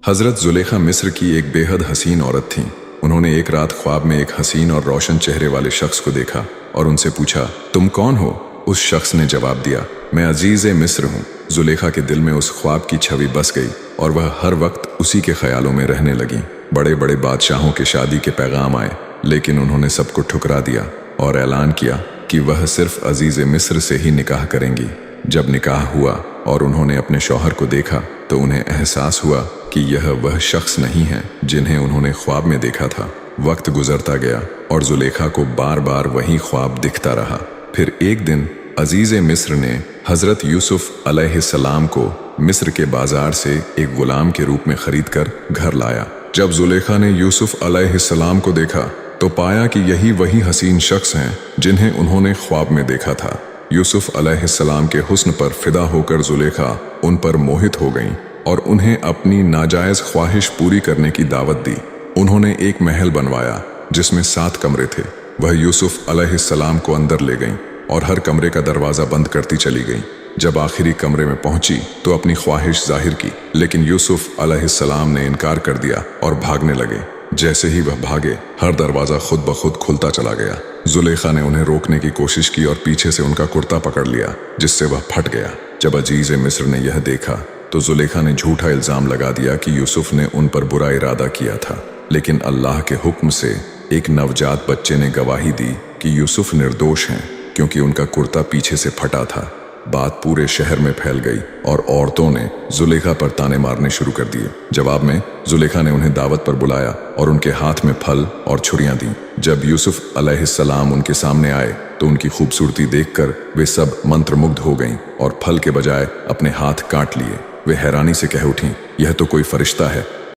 हज़रत ज़ुलेखा मिस्र की एक बेहद हसीन औरत थीं। उन्होंने एक रात ख्वाब में एक हसीन और रोशन चेहरे वाले शख्स को देखा और उनसे पूछा, तुम कौन हो? उस शख्स ने जवाब दिया, मैं अजीज़ मिस्र हूँ। ज़ुलेखा के दिल में उस ख्वाब की छवि बस गई और वह हर वक्त उसी के ख्यालों में रहने लगी। बड़े बड़े बादशाहों के शादी के पैगाम आए, लेकिन उन्होंने सबको ठुकरा दिया और ऐलान किया कि वह सिर्फ अजीज़ मिस्र से ही निकाह करेंगी। जब निकाह हुआ और उन्होंने अपने शौहर को देखा तो उन्हें एहसास हुआ कि यह वह शख्स नहीं है जिन्हें उन्होंने ख्वाब में देखा था। वक्त गुजरता गया और ज़ुलेखा को बार बार वही ख्वाब दिखता रहा। फिर एक दिन अजीज़ मिस्र ने हज़रत यूसुफ अलैहिस्सलाम को मिस्र के बाजार से एक गुलाम के रूप में खरीद कर घर लाया। जब ज़ुलेखा ने यूसुफ अलैहिस्सलाम को देखा तो पाया कि यही वही हसीन शख्स हैं जिन्हें उन्होंने ख्वाब में देखा था। यूसुफ अलैहिस्सलाम के हुस्न पर फिदा होकर ज़ुलेखा उन पर मोहित हो गईं और उन्हें अपनी नाजायज़ ख्वाहिश पूरी करने की दावत दी। उन्होंने एक महल बनवाया जिसमें 7 कमरे थे। वह यूसुफ अलैहिस्सलाम को अंदर ले गईं और हर कमरे का दरवाज़ा बंद करती चली गईं। जब आखिरी कमरे में पहुंची तो अपनी ख्वाहिश जाहिर की, लेकिन यूसुफ अलैहिस्सलाम ने इनकार कर दिया और भागने लगे। जैसे ही वह भागे, हर दरवाज़ा खुद ब खुद खुलता चला गया। ज़ुलेखा ने उन्हें रोकने की कोशिश की और पीछे से उनका कुर्ता पकड़ लिया, जिससे वह फट गया। जब अजीज़ मिस्र ने यह देखा तो ज़ुलेखा ने झूठा इल्ज़ाम लगा दिया कि यूसुफ ने उन पर बुरा इरादा किया था, लेकिन अल्लाह के हुक्म से एक नवजात बच्चे ने गवाही दी कि यूसुफ निर्दोष हैं, क्योंकि उनका कुर्ता पीछे से फटा था। बात पूरे शहर में फैल गई और औरतों ने ज़ुलेखा पर ताने मारने शुरू कर दिए। जवाब में ज़ुलेखा ने उन्हें दावत पर बुलाया और उनके हाथ में फल और छुरियां दी। जब यूसुफ अलैहिस्सलाम उनके सामने आए तो उनकी खूबसूरती देखकर वे सब मंत्रमुग्ध हो गईं और फल के बजाय अपने हाथ काट लिए। वे हैरानी से कह उठीं, यह तो कोई फरिश्ता है।